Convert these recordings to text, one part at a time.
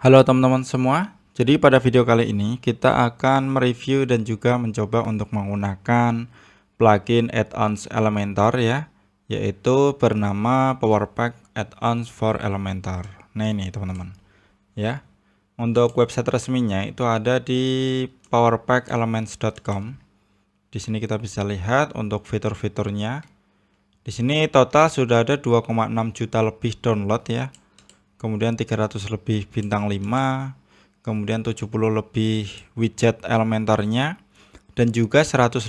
Halo teman-teman semua, jadi pada video kali ini kita akan mereview dan juga mencoba untuk menggunakan plugin add-ons Elementor ya, yaitu bernama PowerPack Add-ons for Elementor. Nah ini teman-teman ya, untuk website resminya itu ada di powerpackelements.com. Di sini kita bisa lihat untuk fitur-fiturnya. Di sini total sudah ada 2,6 juta lebih download ya. Kemudian 300 lebih bintang 5, kemudian 70 lebih widget Elementornya, dan juga 150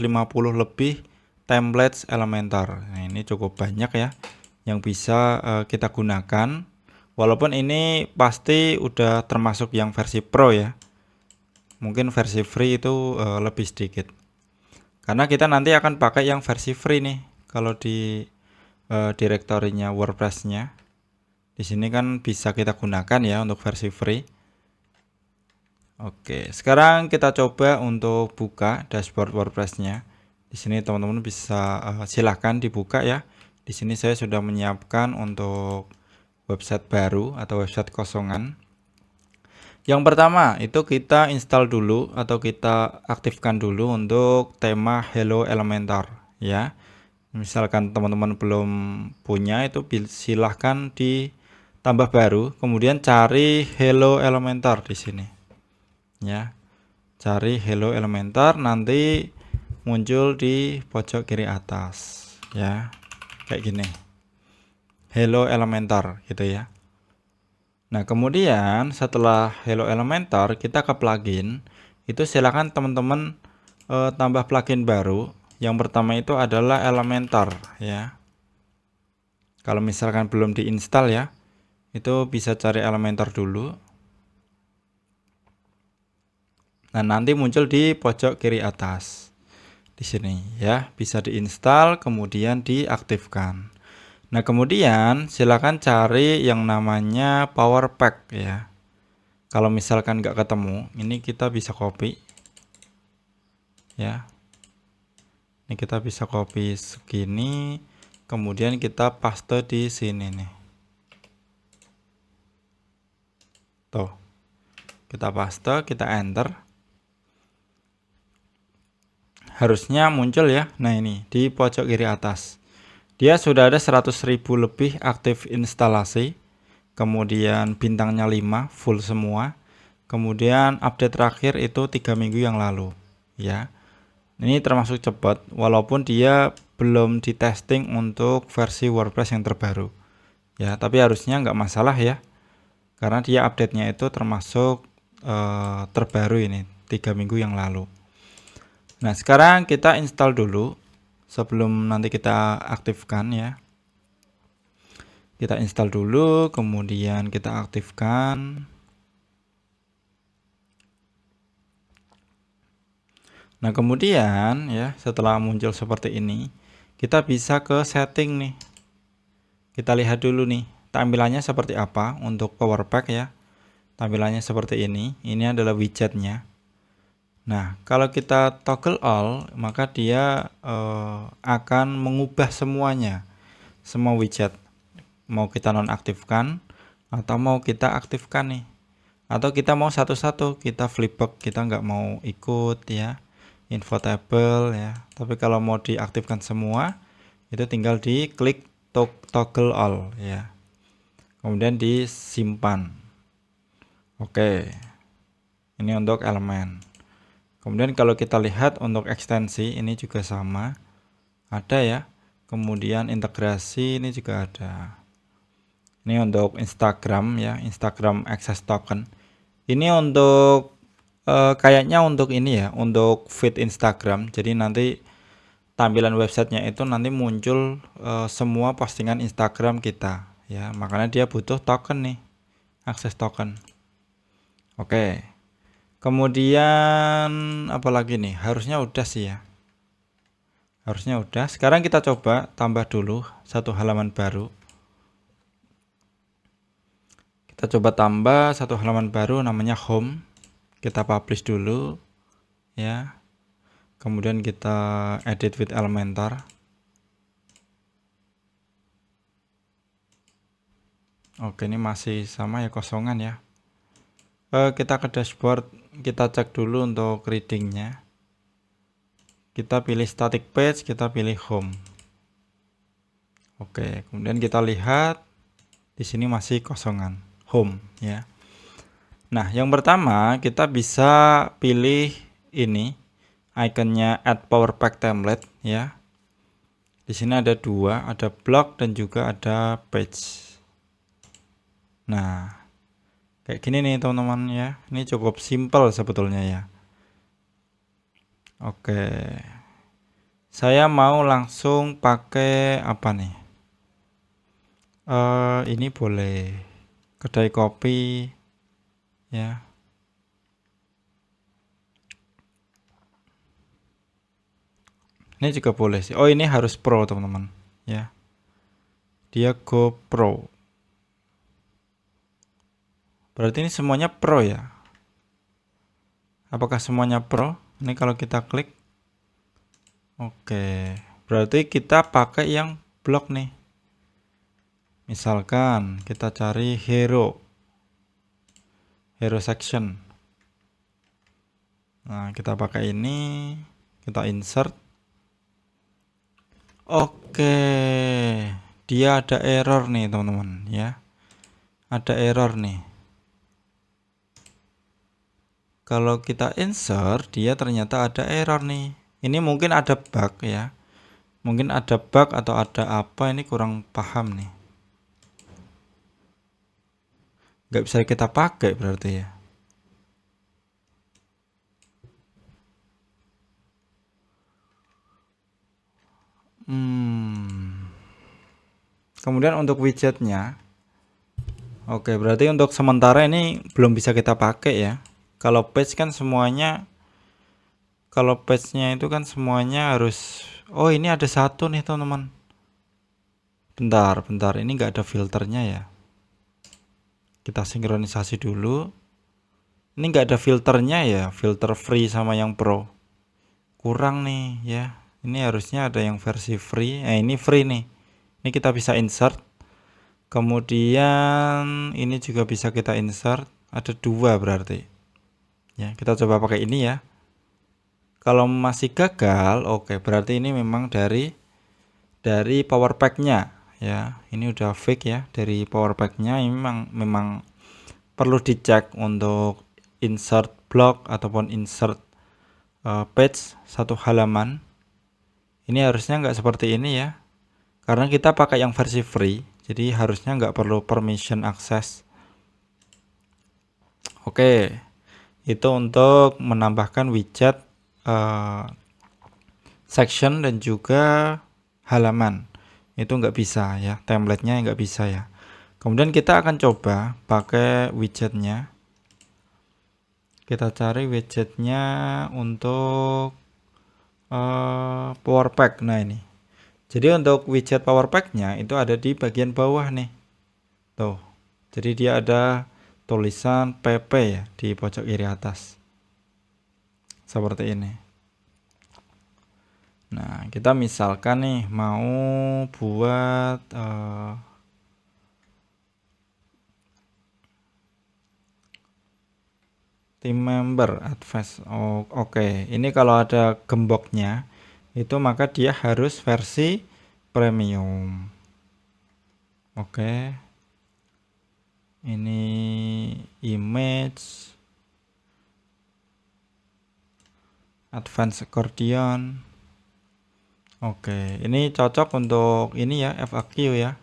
lebih templates Elementor. Nah, ini cukup banyak ya yang bisa kita gunakan. Walaupun ini pasti udah termasuk yang versi Pro ya. Mungkin versi free itu lebih sedikit. Karena kita nanti akan pakai yang versi free nih kalau di direktorinya WordPress-nya. Di sini kan bisa kita gunakan ya untuk versi free. Oke, sekarang kita coba untuk buka dashboard WordPress-nya. Di sini teman-teman bisa silahkan dibuka ya. Di sini saya sudah menyiapkan untuk website baru atau website kosongan. Yang pertama itu kita install dulu atau kita aktifkan dulu untuk tema Hello Elementor ya. Misalkan teman-teman belum punya itu silahkan ditambah baru, kemudian cari Hello Elementor di sini ya. Cari Hello Elementor, nanti muncul di pojok kiri atas ya, kayak gini, Hello Elementor gitu ya. Nah kemudian setelah Hello Elementor kita ke plugin, itu silakan teman-teman tambah plugin baru. Yang pertama itu adalah Elementor ya. Kalau misalkan belum diinstal ya, itu bisa cari Elementor dulu. Nah, nanti muncul di pojok kiri atas. Di sini ya, bisa diinstal kemudian diaktifkan. Nah, kemudian silakan cari yang namanya PowerPack ya. Kalau misalkan nggak ketemu, ini kita bisa copy ya. Ini kita bisa copy segini, kemudian kita paste di sini nih. Tuh. Kita paste, kita enter. Harusnya muncul ya. Nah, ini di pojok kiri atas. Dia sudah ada 100.000 lebih aktif instalasi. Kemudian bintangnya 5 full semua. Kemudian update terakhir itu 3 minggu yang lalu ya. Ini termasuk cepat walaupun dia belum ditesting untuk versi WordPress yang terbaru ya, tapi harusnya nggak masalah ya, karena dia update-nya itu termasuk terbaru ini 3 minggu yang lalu. Nah sekarang kita install dulu sebelum nanti kita aktifkan ya. Kita install dulu, kemudian kita aktifkan. Nah kemudian ya, setelah muncul seperti ini, kita bisa ke setting nih. Kita lihat dulu nih tampilannya seperti apa untuk PowerPack ya. Tampilannya seperti ini. Ini adalah widgetnya. Nah kalau kita toggle all, maka dia akan mengubah semuanya, semua widget. Mau kita nonaktifkan atau mau kita aktifkan nih, atau kita mau satu-satu, kita flipback, kita nggak mau ikut ya, info table ya. Tapi kalau mau diaktifkan semua, itu tinggal diklik toggle all ya, kemudian disimpan. Oke, ini untuk elemen. Kemudian kalau kita lihat untuk ekstensi ini juga sama, ada ya. Kemudian integrasi ini juga ada. Ini untuk Instagram ya, Instagram Access Token. Ini untuk kayaknya untuk ini ya, untuk feed Instagram. Jadi nanti tampilan websitenya itu nanti muncul semua postingan Instagram kita ya. Makanya dia butuh token nih, akses token. Oke. Kemudian apalagi nih? Harusnya udah sih ya. Harusnya udah. Sekarang kita coba tambah dulu satu halaman baru. Kita coba tambah satu halaman baru namanya home. Kita publish dulu ya. Kemudian kita edit with Elementor. Oke, ini masih sama ya, kosongan ya. Kita ke dashboard, kita cek dulu untuk readingnya. Kita pilih static page, kita pilih home. Oke, kemudian kita lihat di sini masih kosongan home ya. Nah, yang pertama kita bisa pilih ini ikonnya add power pack template ya. Di sini ada dua, ada block dan juga ada page. Nah, kayak gini nih teman-teman ya. Ini cukup simple sebetulnya ya. Oke. Saya mau langsung pakai apa nih? Ini boleh kedai kopi ya. Ini juga boleh sih. Oh, ini harus pro teman-teman ya. Dia Go Pro. Berarti ini semuanya pro ya. Apakah semuanya pro? Ini kalau kita klik. Oke. Berarti kita pakai yang blok nih. Misalkan kita cari hero section. Nah, kita pakai ini, kita insert. Oke, dia ada error nih teman-teman ya. Ada error nih. Kalau kita insert, dia ternyata ada error nih. Ini mungkin ada bug ya. Mungkin ada bug atau ada apa, ini kurang paham nih. Nggak bisa kita pakai berarti ya. Kemudian untuk widgetnya, oke, berarti untuk sementara ini belum bisa kita pakai ya. Kalau page kan semuanya, kalau page-nya itu kan semuanya harus. Oh, ini ada satu nih teman-teman. Bentar, ini nggak ada filternya ya. Kita sinkronisasi dulu. Ini nggak ada filternya ya, filter free sama yang pro. Kurang nih ya. Ini harusnya ada yang versi free. Ini free nih. Ini kita bisa insert. Kemudian ini juga bisa kita insert. Ada dua berarti. Ya, kita coba pakai ini ya. Kalau masih gagal, oke, berarti ini memang dari power pack-nya ya. Ini udah fake ya dari power pack-nya. Ini memang perlu dicek untuk insert block ataupun insert page satu halaman. Ini harusnya nggak seperti ini ya, karena kita pakai yang versi free, jadi harusnya nggak perlu permission access. Oke, itu untuk menambahkan widget section dan juga halaman. Itu nggak bisa ya, template-nya nggak bisa ya. Kemudian kita akan coba pakai widgetnya. Kita cari widgetnya untuk power pack. Nah, ini. Jadi untuk widget power pack-nya itu ada di bagian bawah nih. Tuh. Jadi dia ada tulisan PP ya di pojok kiri atas. Seperti ini. Nah, kita misalkan nih mau buat team member advance. Oh, oke. Ini kalau ada gemboknya itu maka dia harus versi premium. Oke. Ini image advance accordion. Oke, ini cocok untuk ini ya, FAQ ya.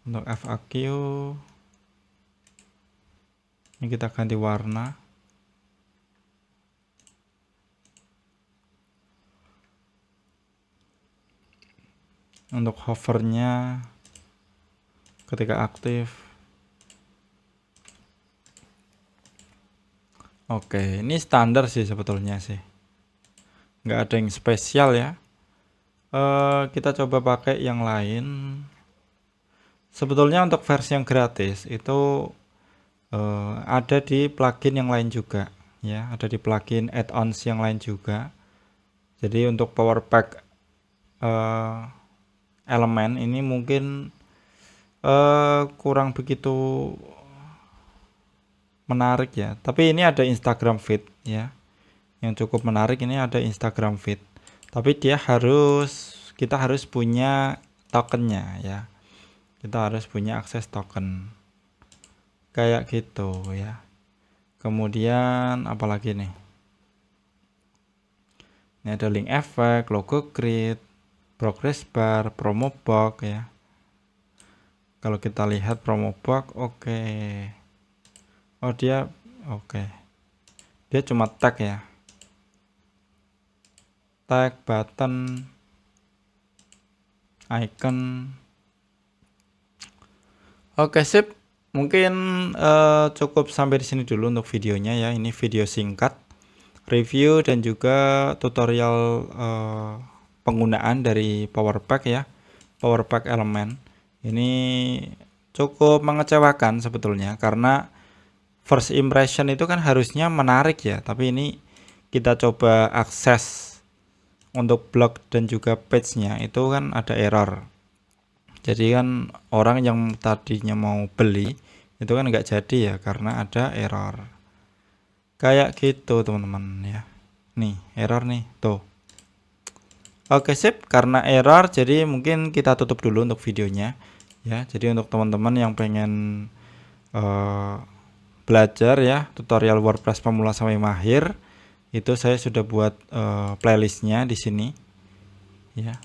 Untuk FAQ ini kita ganti warna. Untuk hovernya ketika aktif. Oke, ini standar sih sebetulnya sih. Nggak ada yang spesial ya. Kita coba pakai yang lain. Sebetulnya untuk versi yang gratis itu ada di plugin yang lain juga ya, ada di plugin add-ons yang lain juga. Jadi untuk power pack elemen ini mungkin kurang begitu menarik ya. Tapi ini ada Instagram feed ya. Yang cukup menarik ini ada Instagram feed. Tapi kita harus punya tokennya ya. Kita harus punya akses token. Kayak gitu ya. Kemudian apalagi nih? Ini ada link efek, logo grid, progress bar, promo box ya. Kalau kita lihat promo box, oke. Oh dia oke. Dia cuma tag ya. Tag, button, icon. Oke sip. Mungkin cukup sampai di sini dulu untuk videonya ya. Ini video singkat, review dan juga tutorial penggunaan dari Power Pack ya. Power Pack elemen. Ini cukup mengecewakan sebetulnya karena first impression itu kan harusnya menarik ya. Tapi ini kita coba akses untuk blog dan juga page-nya itu kan ada error. Jadi kan orang yang tadinya mau beli itu kan nggak jadi ya karena ada error. Kayak gitu teman-teman ya. Nih error nih tuh. Oke sip, karena error jadi mungkin kita tutup dulu untuk videonya ya. Jadi untuk teman-teman yang pengen belajar ya tutorial WordPress pemula sampai mahir, itu saya sudah buat playlistnya di sini ya.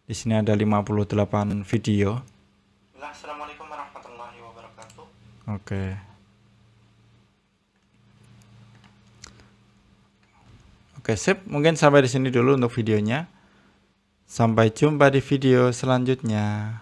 Di sini ada 58 video. Assalamualaikum warahmatullahi wabarakatuh. Oke. Oke, sip. Mungkin sampai di sini dulu untuk videonya. Sampai jumpa di video selanjutnya.